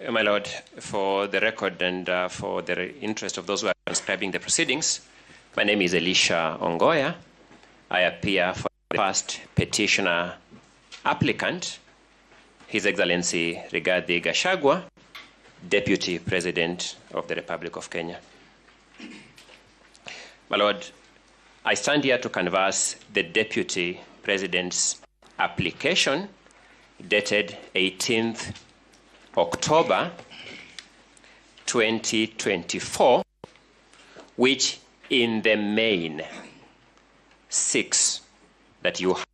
My Lord, for the record and for the interest of those who are transcribing the proceedings, my name is Elisha Ongoya. I appear for the first petitioner applicant, His Excellency Rigathi Gachagua, Deputy President of the Republic of Kenya. My Lord, I stand here to canvass the Deputy President's application dated 18th October 2024, which in the main seeks that you have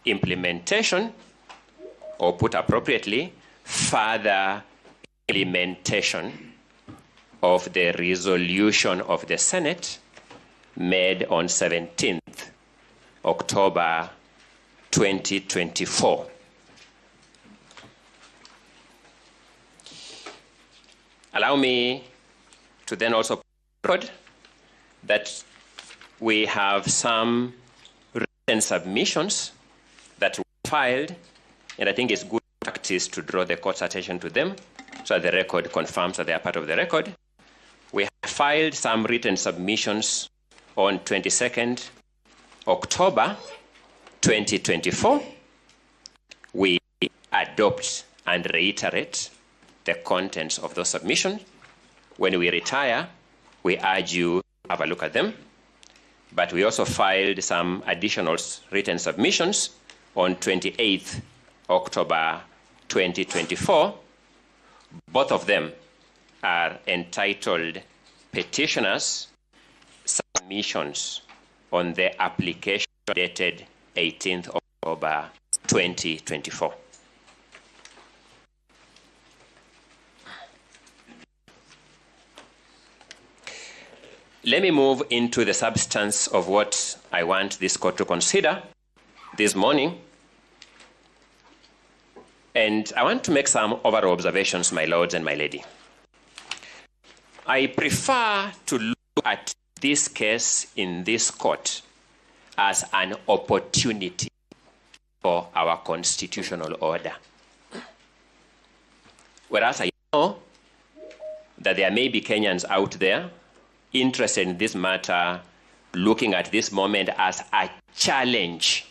implementation, or put appropriately, further implementation of the resolution of the Senate made on 17th October 2024. Allow me to then also record that we have some written submissions that were filed, and I think it's good practice to draw the court's attention to them so that the record confirms that they are part of the record. We have filed some written submissions on 22nd October 2024. We adopt and reiterate the contents of those submissions. When we retire, we urge you to have a look at them. But we also filed some additional written submissions on 28th October 2024. Both of them are entitled Petitioners' Submissions on the application dated 18th October 2024. Let me move into the substance of what I want this court to consider this morning. And I want to make some overall observations, my lords and my lady. I prefer to look at this case in this court as an opportunity for our constitutional order. Whereas I know that there may be Kenyans out there interested in this matter, looking at this moment as a challenge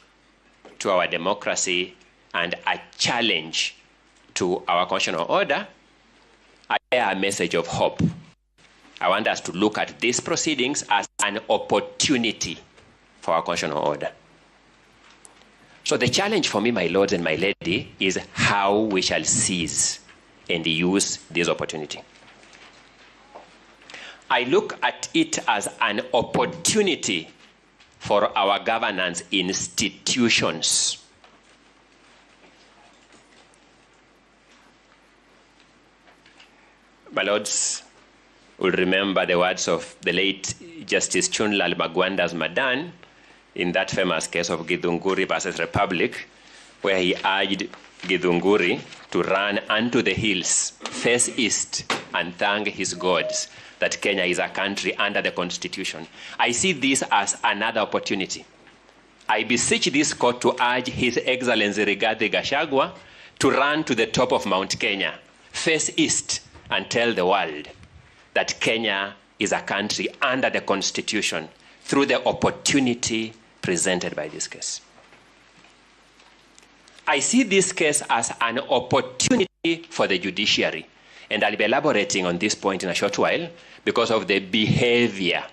to our democracy and a challenge to our constitutional order, I bear a message of hope. I want us to look at these proceedings as an opportunity for our constitutional order. So the challenge for me, my lords and my lady, is how we shall seize and use this opportunity. I look at it as an opportunity for our governance institutions. My lords will remember the words of the late Justice Chunlal Magwanda's Madan in that famous case of Githunguri versus Republic, where he urged Githunguri to run unto the hills, face east, and thank his gods that Kenya is a country under the Constitution. I see this as another opportunity. I beseech this court to urge His Excellency Rigathi Gachagua to run to the top of Mount Kenya, face east, and tell the world that Kenya is a country under the Constitution through the opportunity presented by this case. I see this case as an opportunity for the judiciary, and I'll be elaborating on this point in a short while because of the behavior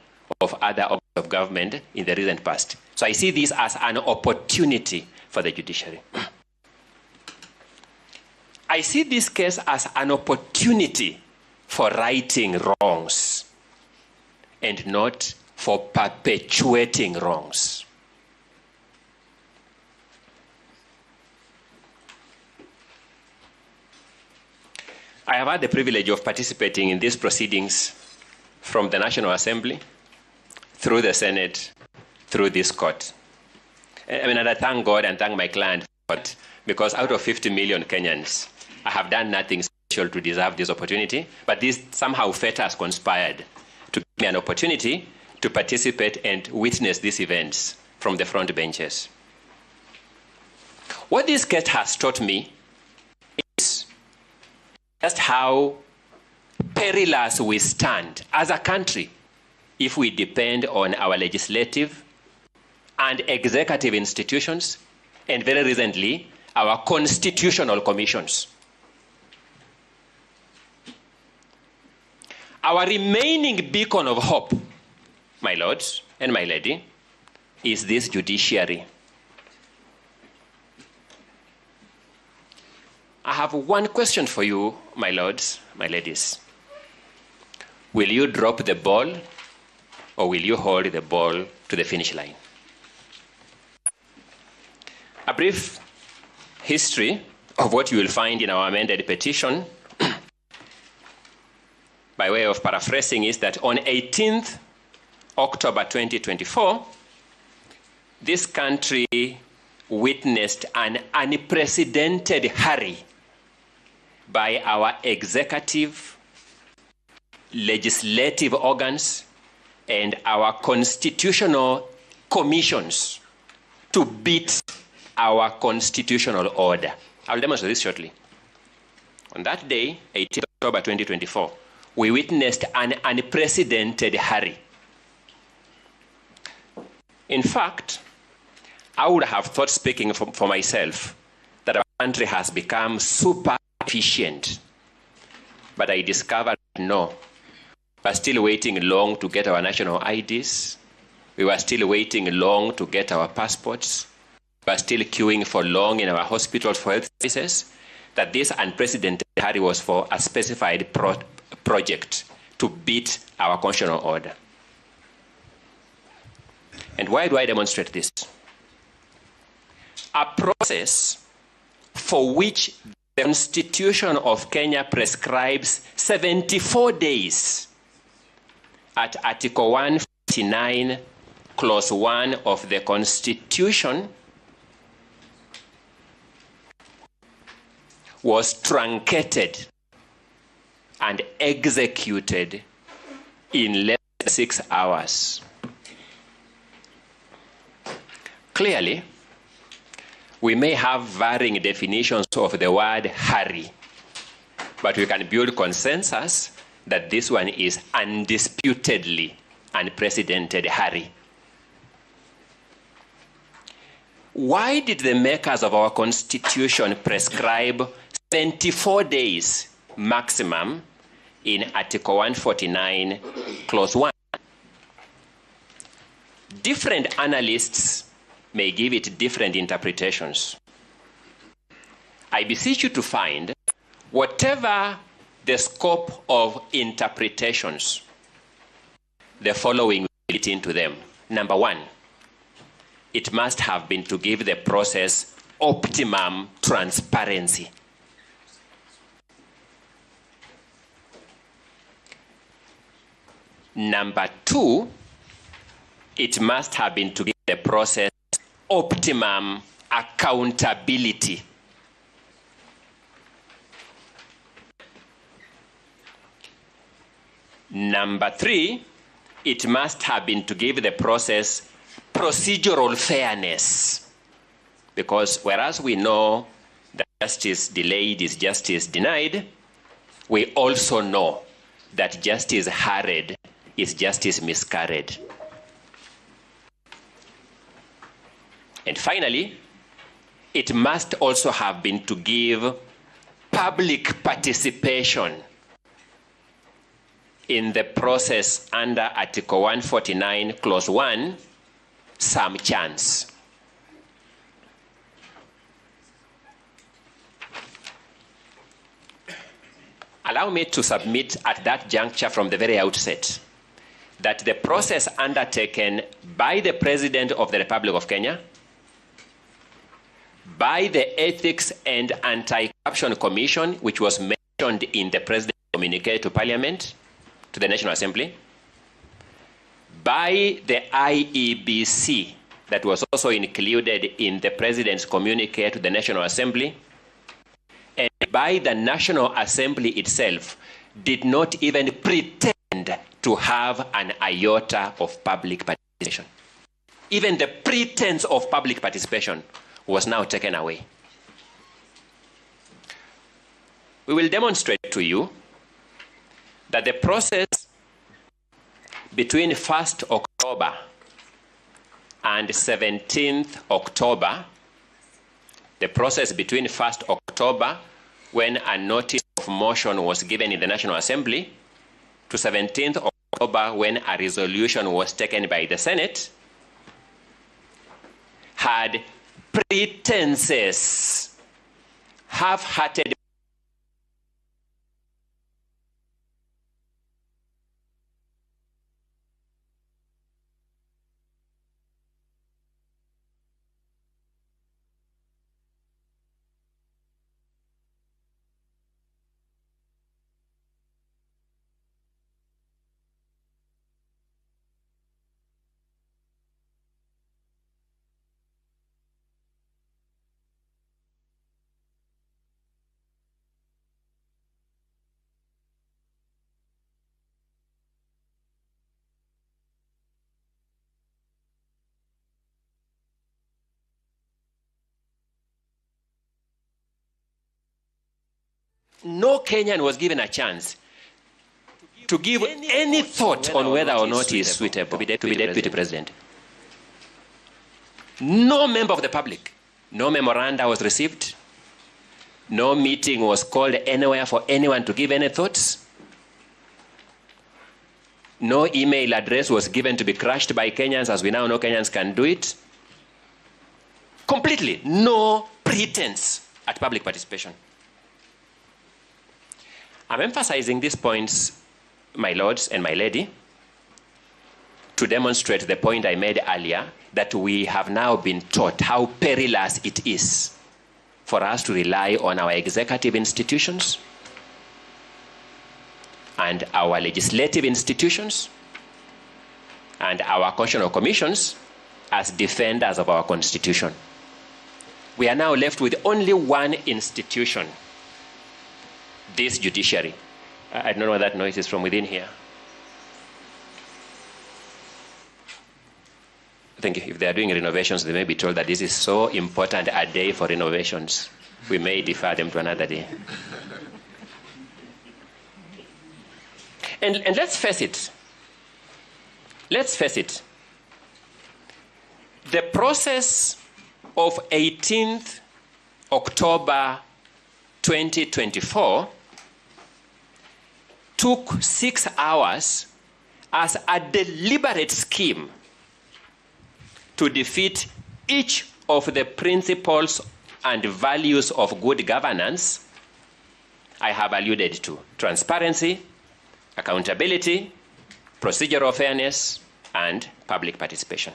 of other organs of government in the recent past. So I see this as an opportunity for the judiciary. I see this case as an opportunity for righting wrongs and not for perpetuating wrongs. I have had the privilege of participating in these proceedings from the National Assembly, through the Senate, through this court. And I thank God and thank my client for it, because out of 50 million Kenyans, I have done nothing special to deserve this opportunity, but this somehow fate has conspired to give me an opportunity to participate and witness these events from the front benches. What this case has taught me is just how perilous we stand as a country if we depend on our legislative and executive institutions, and very recently, our constitutional commissions. Our remaining beacon of hope, my lords and my lady, is this judiciary. I have one question for you, my lords, my ladies. Will you drop the ball, or will you hold the ball to the finish line? A brief history of what you will find in our amended petition, by way of paraphrasing, is that on 18th October 2024, this country witnessed an unprecedented hurry by our executive, legislative organs, and our constitutional commissions to beat our constitutional order. I'll demonstrate this shortly. On that day, 18th October 2024, we witnessed an unprecedented hurry. In fact, I would have thought, speaking for myself, that our country has become super efficient. But I discovered no. We were still waiting long to get our national IDs. We were still waiting long to get our passports. We were still queuing for long in our hospitals for health services. That this unprecedented hurry was for a specified project to beat our constitutional order. And why do I demonstrate this? A process for which the Constitution of Kenya prescribes 74 days at Article 149, Clause 1 of the Constitution was truncated and executed in less than 6 hours. Clearly, we may have varying definitions of the word hurry, but we can build consensus that this one is undisputedly unprecedented hurry. Why did the makers of our Constitution prescribe 24 days maximum in Article 149, Clause 1? Different analysts may give it different interpretations. I beseech you to find, whatever the scope of interpretations, the following built into them. Number one, it must have been to give the process optimum transparency. Number two, it must have been to give the process optimum accountability. Number three, it must have been to give the process procedural fairness. Because whereas we know that justice delayed is justice denied, we also know that justice hurried is justice miscarried. And finally, it must also have been to give public participation in the process under Article 149, Clause 1, some chance. Allow me to submit at that juncture from the very outset that the process undertaken by the President of the Republic of Kenya, by the Ethics and Anti-Corruption Commission, which was mentioned in the President's communique to Parliament, to the National Assembly, by the IEBC, that was also included in the President's communique to the National Assembly, and by the National Assembly itself, did not even pretend to have an iota of public participation. Even the pretense of public participation was now taken away. We will demonstrate to you that the process between 1st October and 17th October, the process between 1st October, when a notice of motion was given in the National Assembly, to 17th October, when a resolution was taken by the Senate, had pretenses, half-hearted no Kenyan was given a chance to give any thought on whether or not he is suitable to be deputy president. No member of the public, no memoranda was received, no meeting was called anywhere for anyone to give any thoughts, no email address was given to be crushed by Kenyans, as we now know Kenyans can do it. Completely no pretense at public participation. I'm emphasizing these points, my lords and my lady, to demonstrate the point I made earlier, that we have now been taught how perilous it is for us to rely on our executive institutions and our legislative institutions and our constitutional commissions as defenders of our Constitution. We are now left with only one institution, this judiciary. I don't know where that noise is from within here. Thank you. If they are doing renovations, they may be told that this is so important a day for renovations. We may defer them to another day. And let's face it. Let's face it. The process of 18th October 2024 took 6 hours as a deliberate scheme to defeat each of the principles and values of good governance I have alluded to: transparency, accountability, procedural fairness, and public participation.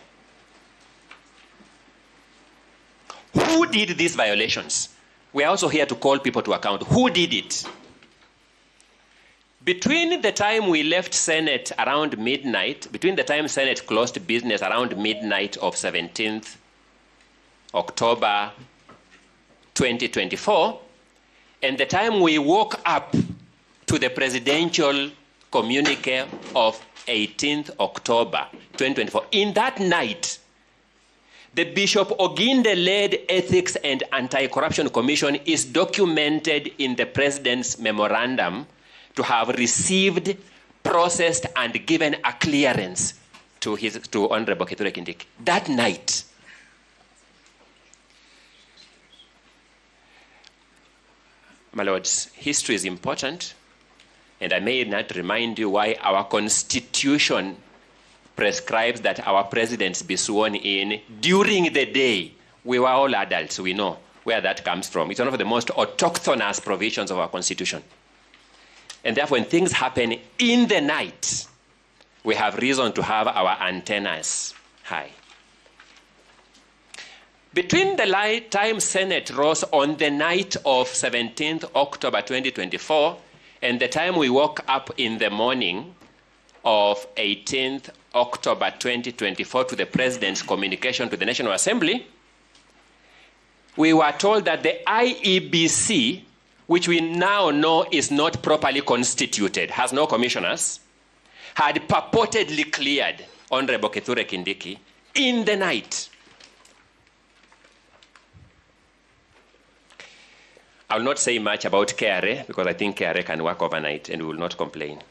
Who did these violations? We are also here to call people to account. Who did it? Between the time we left Senate around midnight, between the time Senate closed business around midnight of 17th October 2024, and the time we woke up to the presidential communique of 18th October 2024, in that night, the Bishop Oginde-led Ethics and Anti-Corruption Commission is documented in the President's memorandum to have received, processed, and given a clearance to Honorable Kithure Kindiki. That night. My lords, history is important, and I may not remind you why our Constitution prescribes that our presidents be sworn in during the day. We were all adults, we know where that comes from. It's one of the most autochthonous provisions of our Constitution. And therefore, when things happen in the night, we have reason to have our antennas high. Between the time Senate rose on the night of 17th October 2024 and the time we woke up in the morning of 18th October 2024 to the President's communication to the National Assembly, we were told that the IEBC, which we now know is not properly constituted, has no commissioners, had purportedly cleared Honorable Kithure Kindiki in the night. I'll not say much about KRA because I think KRA can work overnight and we will not complain.